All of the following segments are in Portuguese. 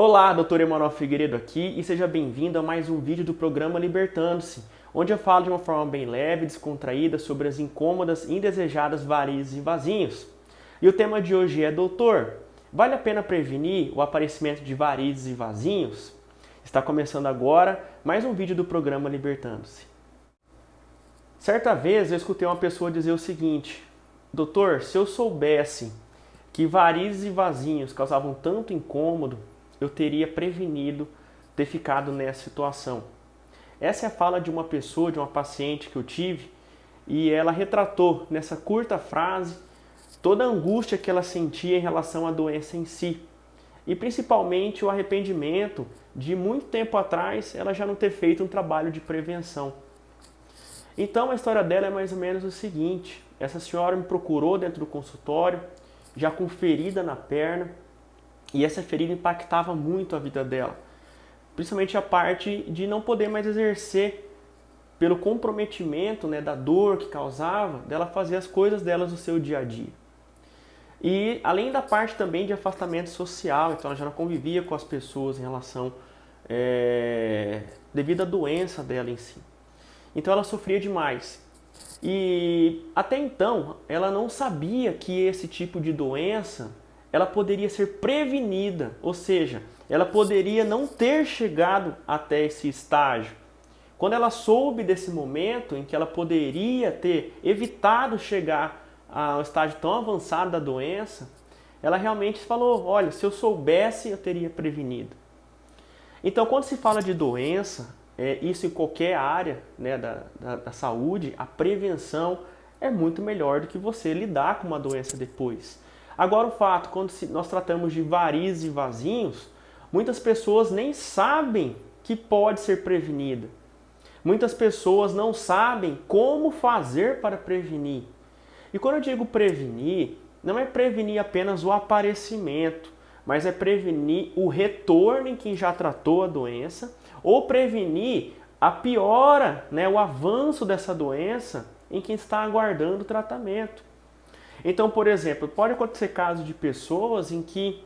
Olá, Dr. Emanuel Figueiredo aqui e seja bem-vindo a mais um vídeo do programa Libertando-se, onde eu falo de uma forma bem leve e descontraída sobre as incômodas e indesejadas varizes e vasinhos. E o tema de hoje é: doutor, vale a pena prevenir o aparecimento de varizes e vasinhos? Está começando agora mais um vídeo do programa Libertando-se. Certa vez eu escutei uma pessoa dizer o seguinte: doutor, se eu soubesse que varizes e vasinhos causavam tanto incômodo, eu teria prevenido ter ficado nessa situação. Essa é a fala de uma pessoa, de uma paciente que eu tive, e ela retratou nessa curta frase toda a angústia que ela sentia em relação à doença em si. E principalmente o arrependimento de muito tempo atrás ela já não ter feito um trabalho de prevenção. Então a história dela é mais ou menos o seguinte: essa senhora me procurou dentro do consultório, já com ferida na perna, e essa ferida impactava muito a vida dela. Principalmente a parte de não poder mais exercer, pelo comprometimento, da dor que causava, dela fazer as coisas delas no seu dia a dia. E além da parte também de afastamento social, então ela já não convivia com as pessoas em relação, devido à doença dela em si. Então ela sofria demais. E até então ela não sabia que esse tipo de doença ela poderia ser prevenida, ou seja, ela poderia não ter chegado até esse estágio. Quando ela soube desse momento em que ela poderia ter evitado chegar ao estágio tão avançado da doença, ela realmente falou: olha, se eu soubesse, eu teria prevenido. Então, quando se fala de doença, isso em qualquer área da saúde, a prevenção é muito melhor do que você lidar com uma doença depois. Agora o fato, quando nós tratamos de varizes e vasinhos, muitas pessoas nem sabem que pode ser prevenida. Muitas pessoas não sabem como fazer para prevenir. E quando eu digo prevenir, não é prevenir apenas o aparecimento, mas é prevenir o retorno em quem já tratou a doença, ou prevenir a piora, o avanço dessa doença em quem está aguardando o tratamento. Então, por exemplo, pode acontecer casos de pessoas em que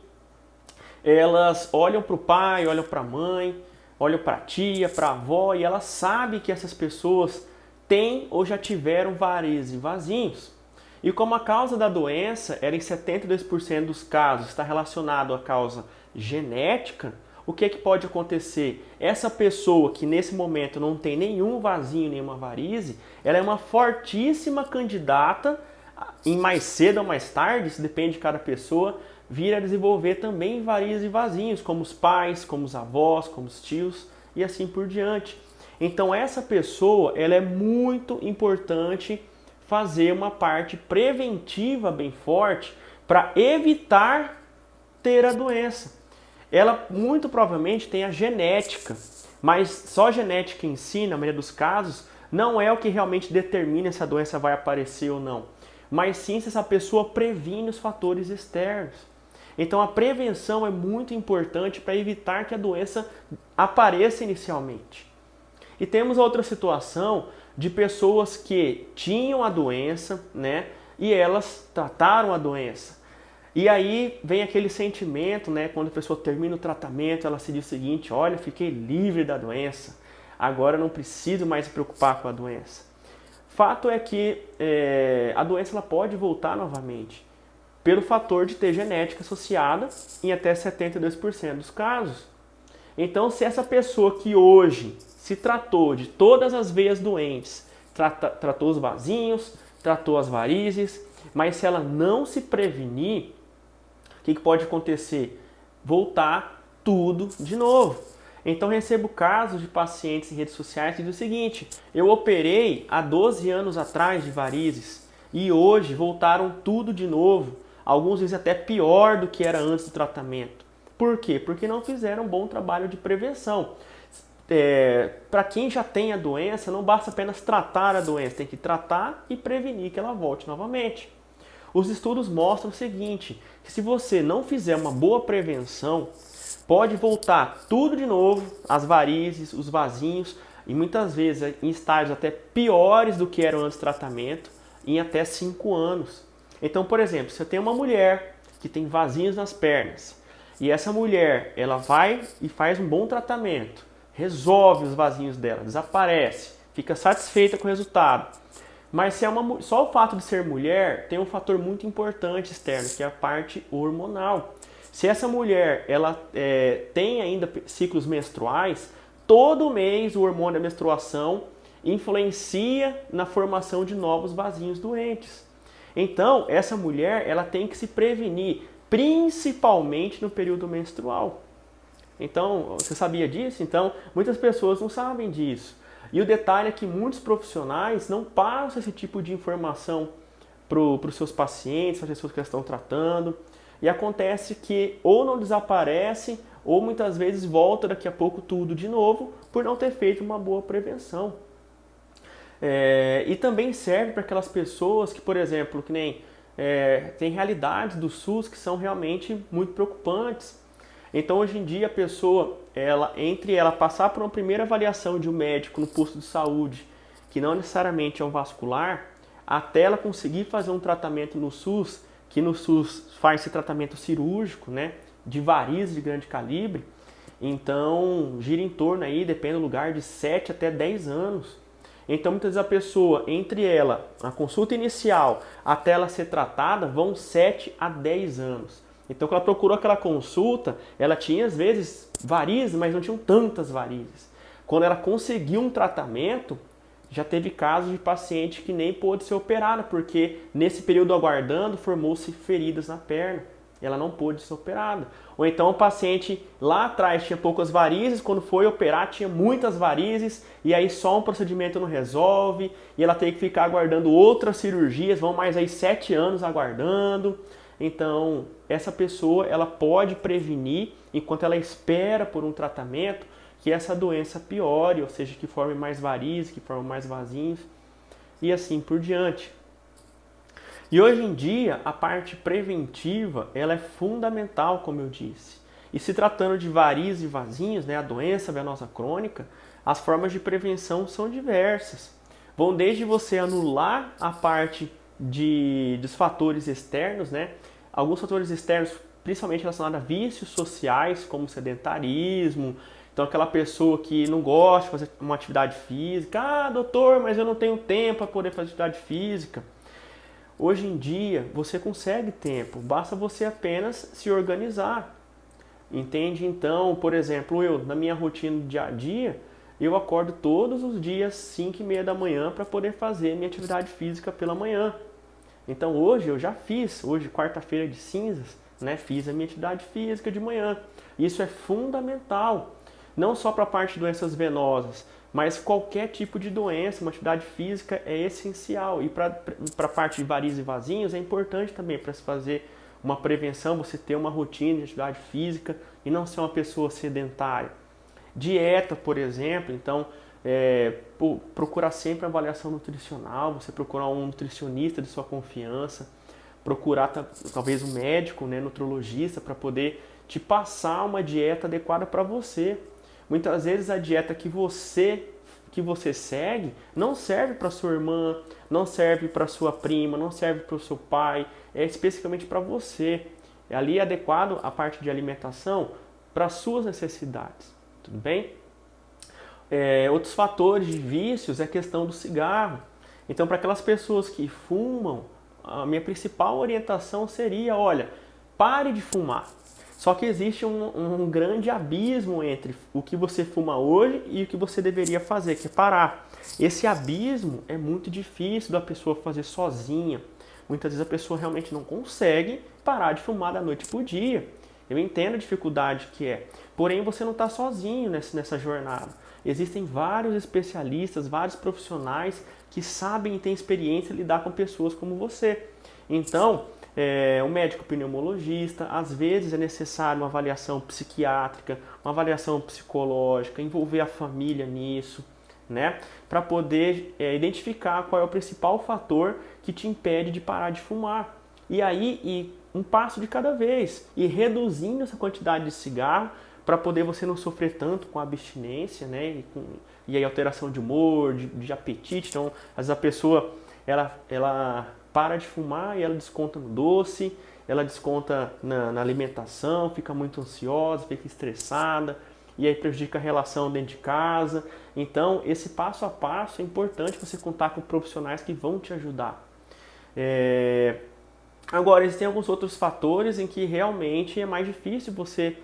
elas olham para o pai, olham para a mãe, olham para a tia, para a avó, e elas sabem que essas pessoas têm ou já tiveram varizes e vasinhos. E como a causa da doença era em 72% dos casos está relacionado à causa genética, o que pode acontecer? Essa pessoa que nesse momento não tem nenhum vasinho, nenhuma varize, ela é uma fortíssima candidata, em mais cedo ou mais tarde, isso depende de cada pessoa, vir a desenvolver também varizes e vasinhos, como os pais, como os avós, como os tios e assim por diante. Então essa pessoa, ela é muito importante fazer uma parte preventiva bem forte para evitar ter a doença. Ela muito provavelmente tem a genética, mas só a genética em si, na maioria dos casos, não é o que realmente determina se a doença vai aparecer ou não, mas sim se essa pessoa previne os fatores externos. Então a prevenção é muito importante para evitar que a doença apareça inicialmente. E temos outra situação de pessoas que tinham a doença, e elas trataram a doença. E aí vem aquele sentimento, quando a pessoa termina o tratamento, ela se diz o seguinte: olha, fiquei livre da doença, agora não preciso mais se preocupar com a doença. Fato é que a doença ela pode voltar novamente, pelo fator de ter genética associada em até 72% dos casos. Então, se essa pessoa que hoje se tratou de todas as veias doentes, tratou os vasinhos, tratou as varizes, mas se ela não se prevenir, o que pode acontecer? Voltar tudo de novo. Então recebo casos de pacientes em redes sociais que dizem o seguinte: eu operei há 12 anos atrás de varizes e hoje voltaram tudo de novo, alguns vezes até pior do que era antes do tratamento. Por quê? Porque não fizeram um bom trabalho de prevenção. Para quem já tem a doença, não basta apenas tratar a doença, tem que tratar e prevenir que ela volte novamente. Os estudos mostram o seguinte, que se você não fizer uma boa prevenção, pode voltar tudo de novo, as varizes, os vasinhos, e muitas vezes em estágios até piores do que eram antes do tratamento, em até 5 anos. Então, por exemplo, se eu tenho uma mulher que tem vasinhos nas pernas, e essa mulher, ela vai e faz um bom tratamento, resolve os vasinhos dela, desaparece, fica satisfeita com o resultado. Mas se é só o fato de ser mulher tem um fator muito importante externo, que é a parte hormonal. Se essa mulher ela tem ainda ciclos menstruais, todo mês o hormônio da menstruação influencia na formação de novos vasinhos doentes. Então, essa mulher ela tem que se prevenir, principalmente no período menstrual. Então, você sabia disso? Então, muitas pessoas não sabem disso. E o detalhe é que muitos profissionais não passam esse tipo de informação para os seus pacientes, para as pessoas que estão tratando. E acontece que ou não desaparece, ou muitas vezes volta daqui a pouco tudo de novo, por não ter feito uma boa prevenção. E também serve para aquelas pessoas que, por exemplo, que nem tem realidades do SUS que são realmente muito preocupantes. Então, hoje em dia, a pessoa, entre ela passar por uma primeira avaliação de um médico no posto de saúde, que não necessariamente é um vascular, até ela conseguir fazer um tratamento no SUS, que no SUS faz esse tratamento cirúrgico, né, de varizes de grande calibre, então gira em torno aí, depende do lugar, de 7 até 10 anos. Então, muitas vezes a pessoa, entre ela, a consulta inicial, até ela ser tratada, vão 7 a 10 anos. Então, quando ela procurou aquela consulta, ela tinha, às vezes, varizes, mas não tinham tantas varizes. Quando ela conseguiu um tratamento, já teve casos de paciente que nem pôde ser operada, porque nesse período aguardando, formou-se feridas na perna. Ela não pôde ser operada. Ou então o paciente lá atrás tinha poucas varizes, quando foi operar tinha muitas varizes, e aí só um procedimento não resolve, e ela tem que ficar aguardando outras cirurgias, vão mais aí 7 anos aguardando. Então, essa pessoa ela pode prevenir, enquanto ela espera por um tratamento, que essa doença piore, ou seja, que forme mais varizes, que forme mais vasinhos, e assim por diante. E hoje em dia, a parte preventiva ela é fundamental, como eu disse. E se tratando de varizes e vasinhos, né, a doença venosa crônica, as formas de prevenção são diversas. Vão desde você anular a parte dos fatores externos, né? Alguns fatores externos, principalmente relacionados a vícios sociais, como sedentarismo. Então, aquela pessoa que não gosta de fazer uma atividade física. Ah, doutor, mas eu não tenho tempo para poder fazer atividade física. Hoje em dia, você consegue tempo, basta você apenas se organizar. Entende? Então, por exemplo, eu, na minha rotina do dia a dia, eu acordo todos os dias 5h30 da manhã para poder fazer minha atividade física pela manhã. Então hoje eu já fiz, hoje quarta-feira de cinzas, né, fiz a minha atividade física de manhã. Isso é fundamental, não só para a parte de doenças venosas, mas qualquer tipo de doença, uma atividade física é essencial. E para a parte de varizes e vasinhos é importante também para se fazer uma prevenção, você ter uma rotina de atividade física e não ser uma pessoa sedentária. Dieta, por exemplo, então procurar sempre avaliação nutricional, você procurar um nutricionista de sua confiança, procurar talvez um médico, né, nutrologista, para poder te passar uma dieta adequada para você. Muitas vezes a dieta que você segue não serve para sua irmã, não serve para sua prima, não serve para o seu pai, é especificamente para você. Ali é adequado a parte de alimentação para as suas necessidades, tudo bem? Outros fatores de vícios é a questão do cigarro. Então, para aquelas pessoas que fumam, a minha principal orientação seria, olha, pare de fumar. Só que existe um grande abismo entre o que você fuma hoje e o que você deveria fazer, que é parar. Esse abismo é muito difícil da pessoa fazer sozinha. Muitas vezes a pessoa realmente não consegue parar de fumar da noite para o dia. Eu entendo a dificuldade que é. Porém, você não está sozinho nessa jornada. Existem vários especialistas, vários profissionais que sabem e têm experiência em lidar com pessoas como você. Então, um médico pneumologista, às vezes é necessário uma avaliação psiquiátrica, uma avaliação psicológica, envolver a família nisso, né? Para poder identificar qual é o principal fator que te impede de parar de fumar. E aí, um passo de cada vez, e reduzindo essa quantidade de cigarro, para poder você não sofrer tanto com a abstinência, né? E aí alteração de humor, de apetite. Então, às vezes a pessoa ela para de fumar e ela desconta no doce, ela desconta na alimentação, fica muito ansiosa, fica estressada, e aí prejudica a relação dentro de casa. Então, esse passo a passo é importante você contar com profissionais que vão te ajudar. Agora, existem alguns outros fatores em que realmente é mais difícil você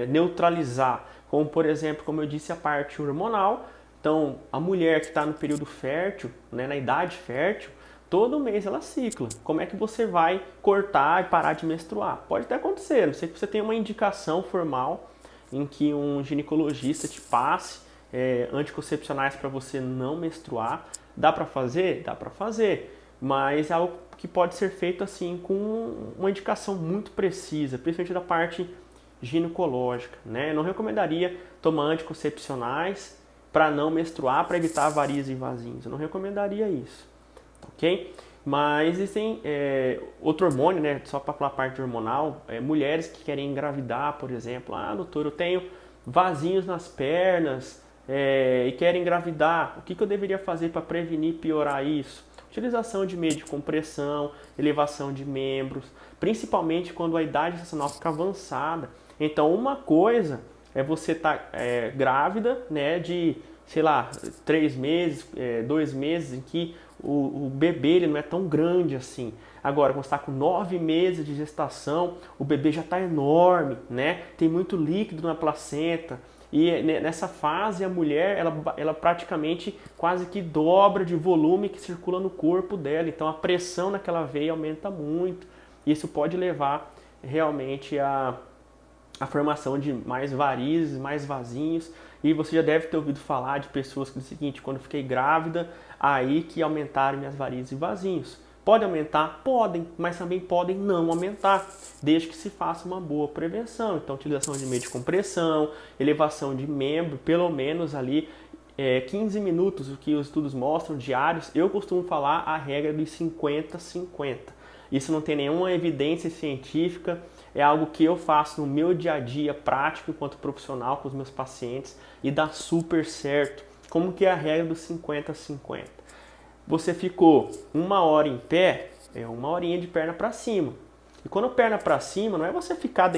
neutralizar, como por exemplo, como eu disse, a parte hormonal. Então, a mulher que está no período fértil, né, na idade fértil, todo mês ela cicla. Como é que você vai cortar e parar de menstruar? Pode até acontecer, não sei que você tenha uma indicação formal em que um ginecologista te passe anticoncepcionais para você não menstruar. Dá para fazer? Dá para fazer, mas é algo que pode ser feito assim com uma indicação muito precisa, principalmente da parte ginecológica, né? Eu não recomendaria tomar anticoncepcionais para não menstruar, para evitar varizes e vasinhos. Eu não recomendaria isso, ok? Mas existem outro hormônio, né? Só para falar a parte hormonal, mulheres que querem engravidar, por exemplo. Ah, doutor, eu tenho vasinhos nas pernas e querem engravidar. O que eu deveria fazer para prevenir e piorar isso? Utilização de meio de compressão, elevação de membros, principalmente quando a idade gestacional fica avançada. Então, uma coisa é você estar grávida, né, de, sei lá, 3 meses, 2 meses, em que o bebê ele não é tão grande assim. Agora, quando você está com 9 meses de gestação, o bebê já está enorme, né? Tem muito líquido na placenta. E nessa fase a mulher ela praticamente quase que dobra de volume que circula no corpo dela. Então a pressão naquela veia aumenta muito. Isso pode levar realmente a formação de mais varizes, mais vasinhos. E você já deve ter ouvido falar de pessoas que dizem o seguinte: quando eu fiquei grávida, aí que aumentaram minhas varizes e vasinhos. Pode aumentar? Podem, mas também podem não aumentar, desde que se faça uma boa prevenção. Então, utilização de meio de compressão, elevação de membro, pelo menos ali 15 minutos, o que os estudos mostram, diários. Eu costumo falar a regra dos 50-50. Isso não tem nenhuma evidência científica, é algo que eu faço no meu dia a dia prático enquanto profissional com os meus pacientes e dá super certo. Como que é a regra dos 50-50? Você ficou 1 hora em pé, 1 horinha de perna para cima. E quando perna para cima, não é você ficar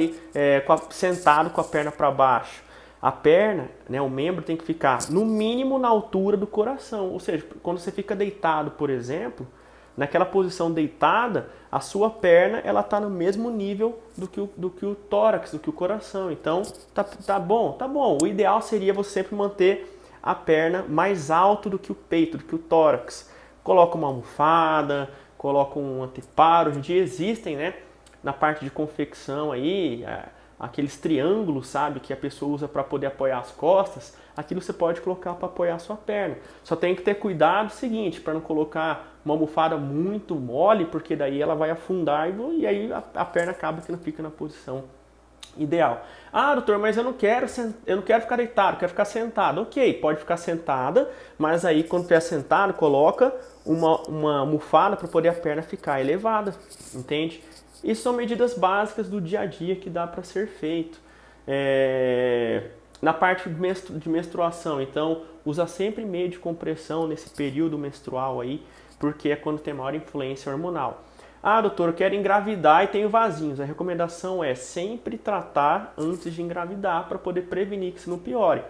sentado com a perna para baixo. A perna, né, o membro tem que ficar no mínimo na altura do coração. Ou seja, quando você fica deitado, por exemplo, naquela posição deitada, a sua perna ela está no mesmo nível do que o tórax, do que o coração. Então, tá bom. O ideal seria você sempre manter a perna mais alto do que o peito, do que o tórax. Coloca uma almofada, coloca um anteparo. Hoje em dia existem, né, na parte de confecção aí, aqueles triângulos, sabe, que a pessoa usa para poder apoiar as costas. Aquilo você pode colocar para apoiar a sua perna. Só tem que ter cuidado seguinte, para não colocar uma almofada muito mole, porque daí ela vai afundar e aí a perna acaba que não fica na posição ideal. Ah, doutor, mas eu não quero ficar deitado, eu quero ficar sentado. Ok, pode ficar sentada, mas aí quando estiver sentado, coloca uma almofada para poder a perna ficar elevada, entende? Isso são medidas básicas do dia a dia que dá para ser feito. Na parte de menstruação, então, usa sempre meio de compressão nesse período menstrual aí, porque é quando tem maior influência hormonal. Ah, doutor, eu quero engravidar e tenho vasinhos. A recomendação é sempre tratar antes de engravidar para poder prevenir que isso não piore.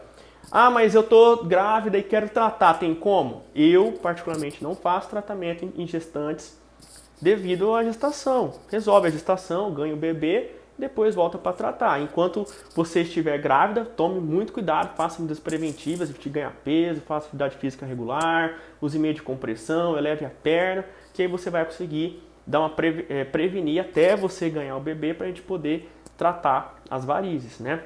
Ah, mas eu tô grávida e quero tratar, tem como? Eu, particularmente, não faço tratamento em gestantes devido à gestação. Resolve a gestação, ganha o bebê, depois volta para tratar. Enquanto você estiver grávida, tome muito cuidado, faça medidas preventivas, evite ganhar peso, faça atividade física regular, use meio de compressão, eleve a perna, que aí você vai conseguir prevenir até você ganhar o bebê para a gente poder tratar as varizes, né?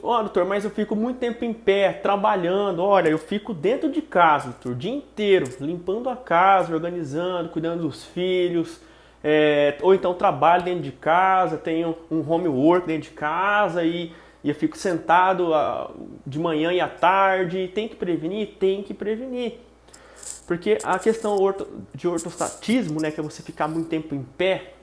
Doutor, mas eu fico muito tempo em pé, trabalhando. Olha, eu fico dentro de casa, doutor, o dia inteiro, limpando a casa, organizando, cuidando dos filhos, ou então trabalho dentro de casa, tenho um homework dentro de casa e eu fico sentado de manhã e à tarde. Tem que prevenir? Tem que prevenir. Porque a questão de ortostatismo, né, que é você ficar muito tempo em pé,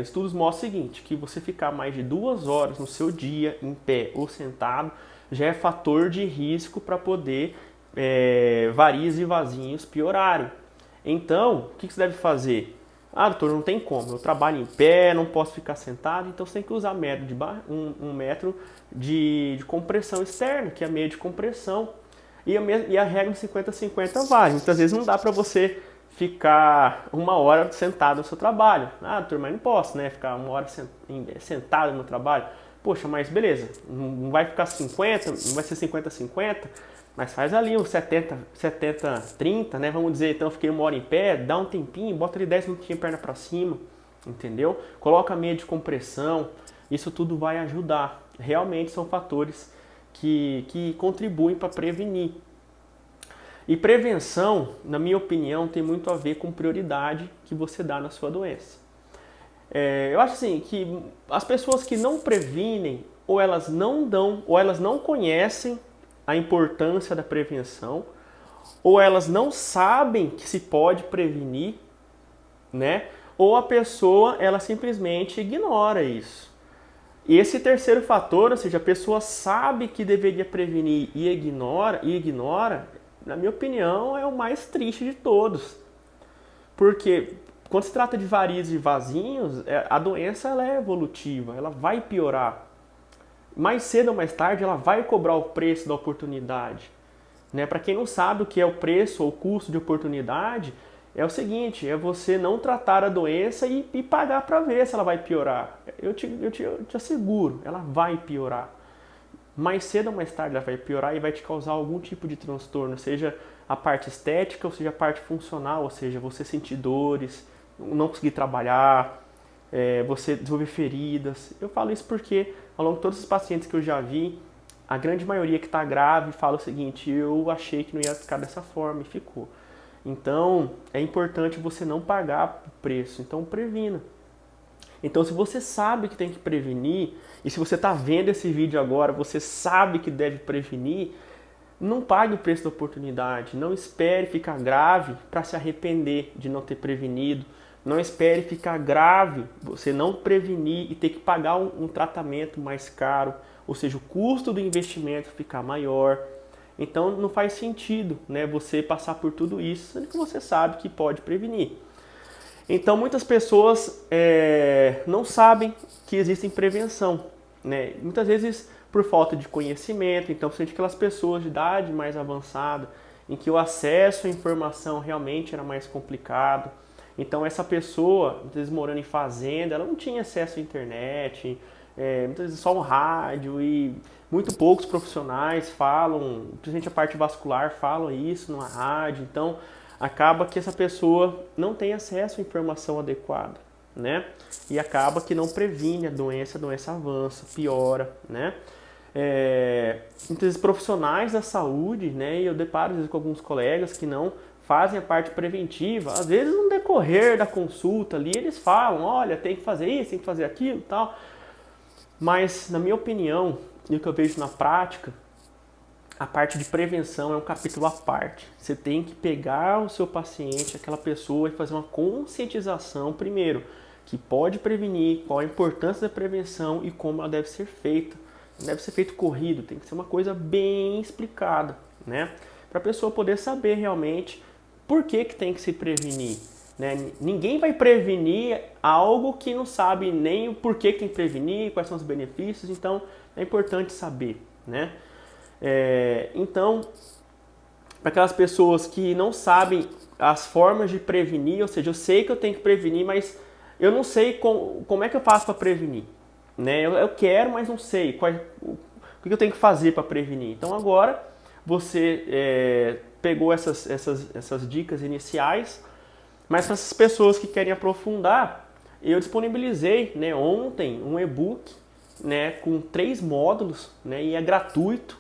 estudos mostram o seguinte, que você ficar mais de 2 horas no seu dia em pé ou sentado já é fator de risco para poder varizes e vasinhos piorarem. Então, o que você deve fazer? Ah, doutor, não tem como, eu trabalho em pé, não posso ficar sentado, então você tem que usar um método de compressão externa, que é a meia de compressão. E a regra de 50-50 vale. Muitas vezes não dá para você ficar 1 hora sentado no seu trabalho. Ah, doutor, mas não posso, né? Ficar 1 hora sentado no trabalho. Poxa, mas beleza, não vai ficar 50, não vai ser 50-50, mas faz ali uns 70-30, né? Vamos dizer, então eu fiquei 1 hora em pé, dá um tempinho, bota ali 10 minutinhos perna para cima, entendeu? Coloca a meia de compressão, isso tudo vai ajudar. Realmente são fatores que contribuem para prevenir. E prevenção, na minha opinião, tem muito a ver com prioridade que você dá na sua doença. Eu acho assim que as pessoas que não previnem, ou elas não dão, ou elas não conhecem a importância da prevenção, ou elas não sabem que se pode prevenir, né? Ou a pessoa ela simplesmente ignora isso. E esse terceiro fator, ou seja, a pessoa sabe que deveria prevenir e ignora, na minha opinião, é o mais triste de todos. Porque quando se trata de varizes e vasinhos, a doença ela é evolutiva, ela vai piorar. Mais cedo ou mais tarde, ela vai cobrar o preço da oportunidade. Né? Para quem não sabe o que é o preço ou o custo de oportunidade, é o seguinte, é você não tratar a doença e pagar para ver se ela vai piorar. Eu te asseguro, ela vai piorar. Mais cedo ou mais tarde ela vai piorar e vai te causar algum tipo de transtorno, seja a parte estética ou seja a parte funcional, ou seja, você sentir dores, não conseguir trabalhar, você desenvolver feridas. Eu falo isso porque ao longo de todos os pacientes que eu já vi, a grande maioria que está grave fala o seguinte, eu achei que não ia ficar dessa forma e ficou. Então, é importante você não pagar o preço, então previna. Então, se você sabe que tem que prevenir, e se você está vendo esse vídeo agora, você sabe que deve prevenir, não pague o preço da oportunidade, não espere ficar grave para se arrepender de não ter prevenido, não espere ficar grave, você não prevenir e ter que pagar um tratamento mais caro, ou seja, o custo do investimento ficar maior. Então não faz sentido, né, você passar por tudo isso, sendo que você sabe que pode prevenir. Então muitas pessoas não sabem que existe prevenção, né? Muitas vezes por falta de conhecimento, então principalmente aquelas pessoas de idade mais avançada, em que o acesso à informação realmente era mais complicado. Então essa pessoa, muitas vezes morando em fazenda, ela não tinha acesso à internet, muitas vezes só um rádio e muito poucos profissionais falam, principalmente a parte vascular, falam isso na rádio. Então acaba que essa pessoa não tem acesso à informação adequada, né? E acaba que não previne a doença avança, piora, né? Muitas vezes profissionais da saúde, né? E eu deparo às vezes com alguns colegas que não fazem a parte preventiva. Às vezes no decorrer da consulta ali eles falam, olha, tem que fazer isso, tem que fazer aquilo e tal. Mas na minha opinião, e o que eu vejo na prática, a parte de prevenção é um capítulo à parte. Você tem que pegar o seu paciente, aquela pessoa, e fazer uma conscientização primeiro, que pode prevenir, qual a importância da prevenção e como ela deve ser feita. Não deve ser feito corrido, tem que ser uma coisa bem explicada, né? Para a pessoa poder saber realmente por que tem que se prevenir. Né? Ninguém vai prevenir algo que não sabe nem o porquê que tem que prevenir, quais são os benefícios, então é importante saber, né? Então, para aquelas pessoas que não sabem as formas de prevenir, ou seja, eu sei que eu tenho que prevenir, mas eu não sei como é que eu faço para prevenir, né? Eu quero, mas não sei o que eu tenho que fazer para prevenir. Então agora você pegou essas dicas iniciais, mas para essas pessoas que querem aprofundar, eu disponibilizei, né, ontem um e-book, né, com 3 módulos, né, e é gratuito,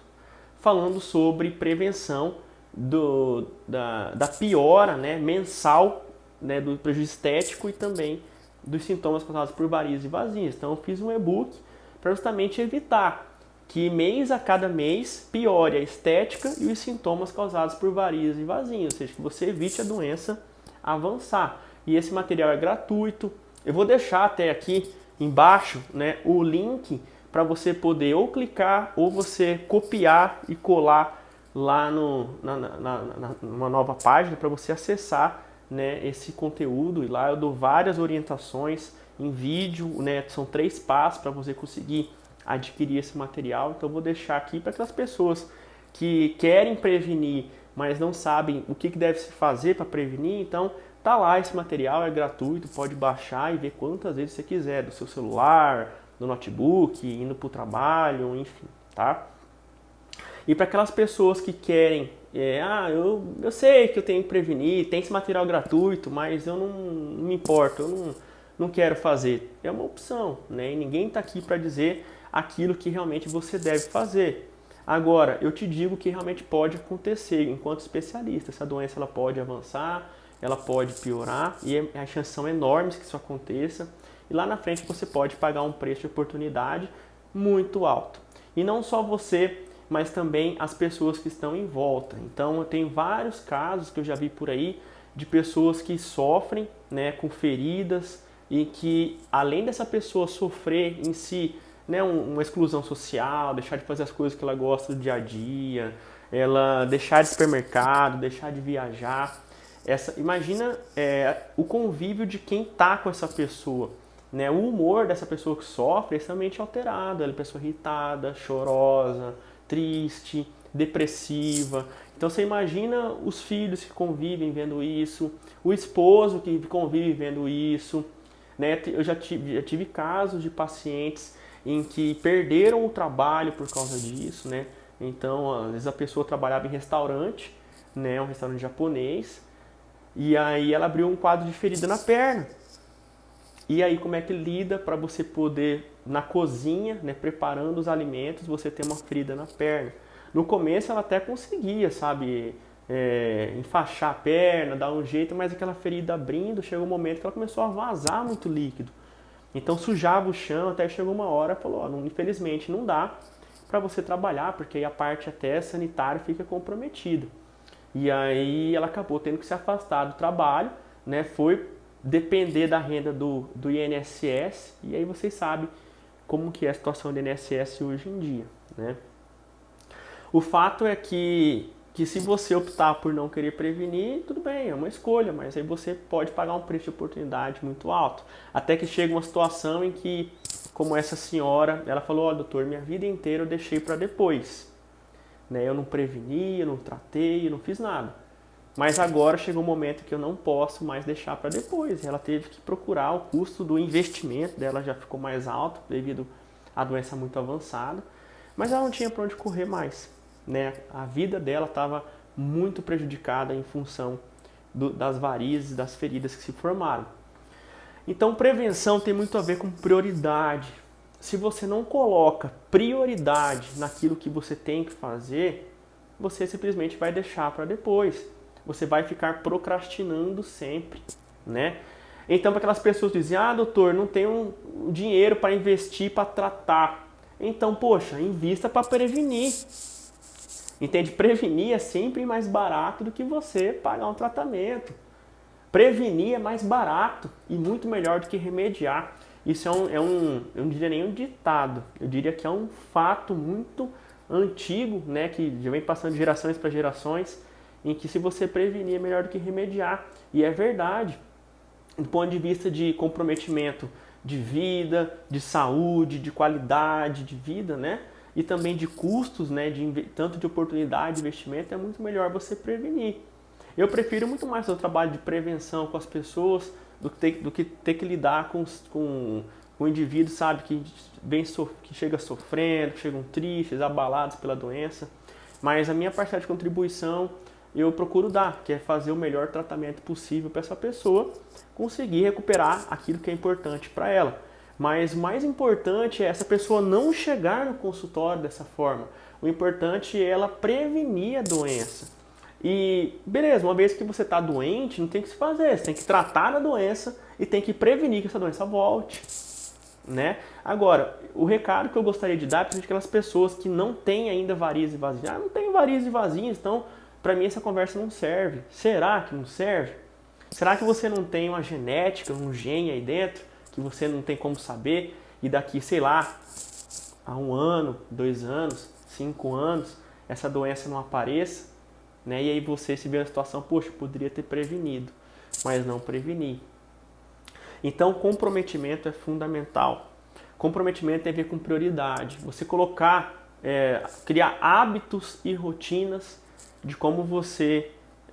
falando sobre prevenção da piora, né, mensal, né, do prejuízo estético e também dos sintomas causados por varizes e vasinhos. Então eu fiz um e-book para justamente evitar que mês a cada mês piore a estética e os sintomas causados por varizes e vasinhos, ou seja, que você evite a doença avançar. E esse material é gratuito. Eu vou deixar até aqui embaixo, né, o link para você poder ou clicar ou você copiar e colar lá numa nova página para você acessar né, esse conteúdo, e lá eu dou várias orientações em vídeo, né, são 3 passos para você conseguir adquirir esse material. Então eu vou deixar aqui para aquelas pessoas que querem prevenir, mas não sabem o que deve se fazer para prevenir. Então tá lá, esse material é gratuito, pode baixar e ver quantas vezes você quiser, do seu celular, do notebook, indo para o trabalho, enfim, tá? E para aquelas pessoas que querem, eu sei que eu tenho que prevenir, tem esse material gratuito, mas eu não me importo, eu não quero fazer. É uma opção, né? E ninguém está aqui para dizer aquilo que realmente você deve fazer. Agora, eu te digo que realmente pode acontecer, enquanto especialista. Essa doença ela pode avançar, ela pode piorar, e as chances são enormes que isso aconteça. E lá na frente você pode pagar um preço de oportunidade muito alto. E não só você, mas também as pessoas que estão em volta. Então, eu tenho vários casos que eu já vi por aí de pessoas que sofrem, né, com feridas, e que além dessa pessoa sofrer em si, né, uma exclusão social, deixar de fazer as coisas que ela gosta do dia a dia, ela deixar de ir ao supermercado, deixar de viajar. Imagina o convívio de quem está com essa pessoa. Né? O humor dessa pessoa que sofre é extremamente alterado. Ela é uma pessoa irritada, chorosa, triste, depressiva. Então você imagina os filhos que convivem vendo isso, o esposo que convive vendo isso. Né? Eu já tive casos de pacientes em que perderam o trabalho por causa disso. Né? Então, às vezes a pessoa trabalhava em restaurante, né? Um restaurante japonês, e aí ela abriu um quadro de ferida na perna. E aí como é que lida para você poder, na cozinha, né, preparando os alimentos, você ter uma ferida na perna? No começo ela até conseguia, sabe, enfaixar a perna, dar um jeito, mas aquela ferida abrindo, chegou um momento que ela começou a vazar muito líquido. Então sujava o chão, até chegou uma hora e falou, infelizmente não dá para você trabalhar, porque aí a parte até sanitária fica comprometida. E aí ela acabou tendo que se afastar do trabalho, né, foi depender da renda do INSS, e aí vocês sabem como que é a situação do INSS hoje em dia, né? O fato é que se você optar por não querer prevenir, tudo bem, é uma escolha, mas aí você pode pagar um preço de oportunidade muito alto. Até que chega uma situação em que, como essa senhora, ela falou, doutor, minha vida inteira eu deixei para depois. Né? Eu não preveni, eu não tratei, eu não fiz nada. Mas agora chegou um momento que eu não posso mais deixar para depois. Ela teve que procurar, o custo do investimento dela já ficou mais alto devido à doença muito avançada. Mas ela não tinha para onde correr mais. Né? A vida dela estava muito prejudicada em função das varizes, das feridas que se formaram. Então, prevenção tem muito a ver com prioridade. Se você não coloca prioridade naquilo que você tem que fazer, você simplesmente vai deixar para depois. Você vai ficar procrastinando sempre, né? Então, para aquelas pessoas que dizem, doutor, não tenho dinheiro para investir, para tratar. Então, poxa, invista para prevenir. Entende? Prevenir é sempre mais barato do que você pagar um tratamento. Prevenir é mais barato e muito melhor do que remediar. Isso eu não diria nem um ditado, eu diria que é um fato muito antigo, né, que já vem passando de gerações para gerações, em que se você prevenir é melhor do que remediar. E é verdade, do ponto de vista de comprometimento de vida, de saúde, de qualidade de vida, né, e também de custos, né, tanto de oportunidade de investimento, é muito melhor você prevenir. Eu prefiro muito mais o trabalho de prevenção com as pessoas do que ter que lidar com o indivíduo, sabe, que chega sofrendo, que chegam tristes, abalados pela doença. Mas a minha parcela de contribuição eu procuro dar, que é fazer o melhor tratamento possível para essa pessoa conseguir recuperar aquilo que é importante para ela. Mas o mais importante é essa pessoa não chegar no consultório dessa forma. O importante é ela prevenir a doença. E beleza, uma vez que você está doente, não tem o que se fazer. Você tem que tratar a doença e tem que prevenir que essa doença volte. Né? Agora, o recado que eu gostaria de dar é para aquelas pessoas que não têm ainda varizes e vasinhas. Não tenho varizes e vasinhas, então para mim essa conversa não serve. Será que não serve? Será que você não tem uma genética, um gene aí dentro que você não tem como saber e daqui, sei lá, a 1 ano, 2 anos, 5 anos, essa doença não apareça, né? E aí você se vê na situação, poxa, poderia ter prevenido. mas não prevenir. Então, comprometimento é fundamental. Comprometimento tem a ver com prioridade. Você criar hábitos e rotinas de como você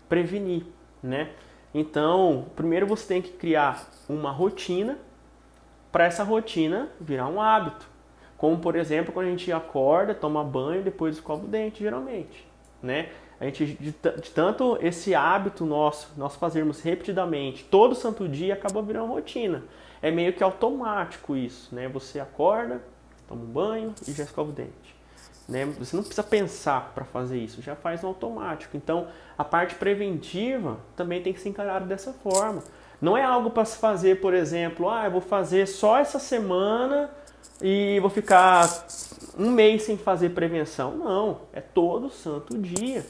prevenir, né? Então, primeiro você tem que criar uma rotina para essa rotina virar um hábito. Como, por exemplo, quando a gente acorda, toma banho, depois escova o dente, geralmente, né? A gente, de tanto esse hábito nós fazermos repetidamente, todo santo dia, acaba virando rotina. É meio que automático isso, né? Você acorda, toma um banho e já escova o dente. Né? Você não precisa pensar para fazer isso, já faz no automático. Então, a parte preventiva também tem que ser encarada dessa forma. Não é algo para se fazer, por exemplo, eu vou fazer só essa semana e vou ficar um mês sem fazer prevenção. Não, é todo santo dia.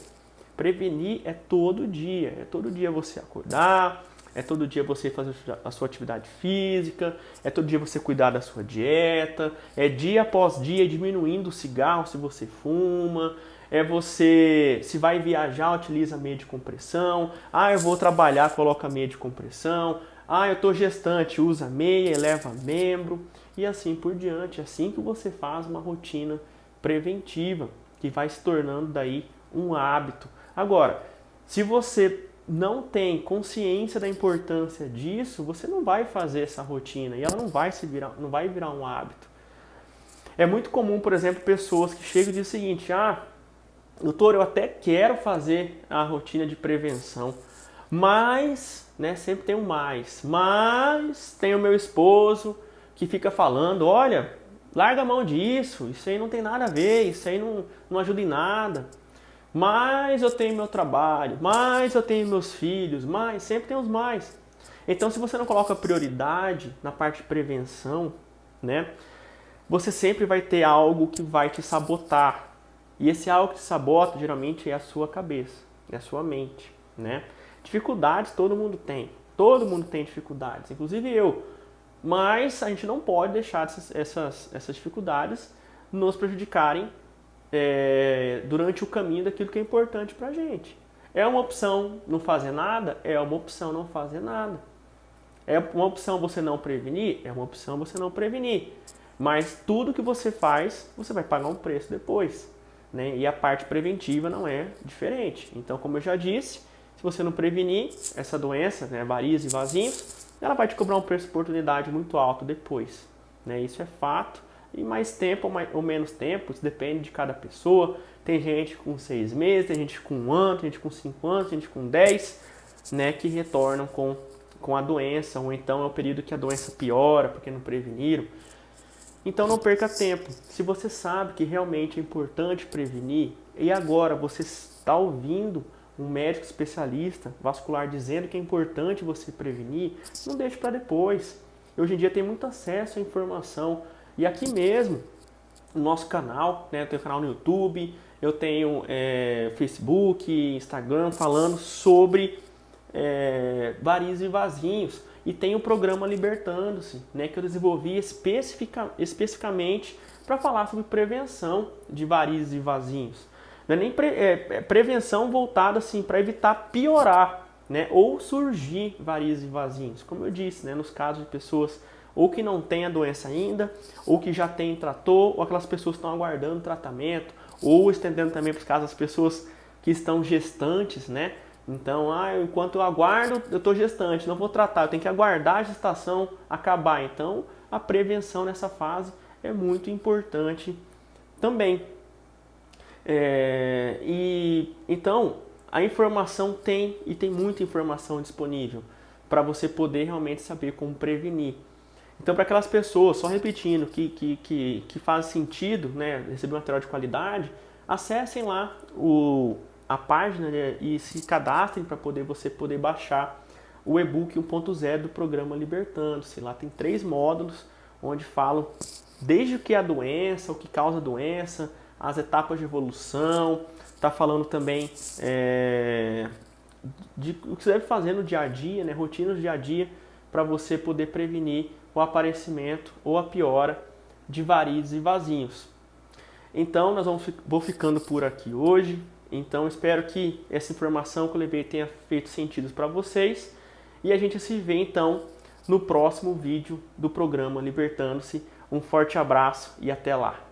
Prevenir é todo dia. É todo dia você acordar, é todo dia você fazer a sua atividade física, é todo dia você cuidar da sua dieta, é dia após dia diminuindo o cigarro se você fuma, é você, se vai viajar, utiliza meia de compressão, eu vou trabalhar, coloca meia de compressão, eu estou gestante, usa meia, eleva membro, e assim por diante. É assim que você faz uma rotina preventiva, que vai se tornando daí um hábito. Agora, se você não tem consciência da importância disso, você não vai fazer essa rotina e ela não vai virar um hábito. É muito comum, por exemplo, pessoas que chegam e dizem o seguinte: doutor, eu até quero fazer a rotina de prevenção, mas, né, sempre tem um mas tem o meu esposo que fica falando, olha, larga a mão disso, isso aí não tem nada a ver, isso aí não ajuda em nada. Mas eu tenho meu trabalho, mas eu tenho meus filhos, mas sempre tem os mais. Então, se você não coloca prioridade na parte de prevenção, né, você sempre vai ter algo que vai te sabotar. E esse algo que te sabota, geralmente, é a sua cabeça, é a sua mente, né? Dificuldades todo mundo tem dificuldades, inclusive eu. Mas a gente não pode deixar essas dificuldades nos prejudicarem durante o caminho daquilo que é importante pra gente. É uma opção não fazer nada? É uma opção não fazer nada. É uma opção você não prevenir? É uma opção você não prevenir. Mas tudo que você faz, você vai pagar um preço depois, né? E a parte preventiva não é diferente. Então, como eu já disse, se você não prevenir essa doença, né, varizes e vasinhos, ela vai te cobrar um preço de oportunidade muito alto depois, né? Isso é fato. E mais tempo ou menos tempo, isso depende de cada pessoa. Tem gente com 6 meses, tem gente com 1 ano, tem gente com 5 anos, tem gente com 10, né, que retornam com a doença, ou então é o período que a doença piora porque não preveniram. Então não perca tempo. Se você sabe que realmente é importante prevenir, e agora você está ouvindo um médico especialista vascular dizendo que é importante você prevenir, não deixe para depois. Hoje em dia tem muito acesso à informação. E aqui mesmo, no nosso canal, né, eu tenho canal no YouTube, eu tenho Facebook, Instagram, falando sobre varizes e vasinhos. E tem o programa Libertando-se, né, que eu desenvolvi especificamente para falar sobre prevenção de varizes e vasinhos. Não é nem prevenção voltada assim, para evitar piorar, né, ou surgir varizes e vasinhos. Como eu disse, né, nos casos de pessoas ou que não tem a doença ainda, ou que já tem e tratou, ou aquelas pessoas que estão aguardando tratamento, ou estendendo também para os casos das pessoas que estão gestantes, né? Então, enquanto eu aguardo, eu estou gestante, não vou tratar, eu tenho que aguardar a gestação acabar. Então, a prevenção nessa fase é muito importante também. Então, a informação tem muita informação disponível para você poder realmente saber como prevenir. Então, para aquelas pessoas, só repetindo, que faz sentido, né, receber material de qualidade, acessem lá a página, né, e se cadastrem para você poder baixar o e-book 1.0 do programa Libertando-se. Lá tem 3 módulos, onde falam desde o que é a doença, o que causa a doença, as etapas de evolução, está falando também de o que você deve fazer no dia a dia, né, rotinas do dia a dia, para você poder prevenir o aparecimento ou a piora de varizes e vasinhos. Então, vou ficando por aqui hoje. Então, espero que essa informação que eu levei tenha feito sentido para vocês. E a gente se vê então no próximo vídeo do programa Libertando-se. Um forte abraço e até lá!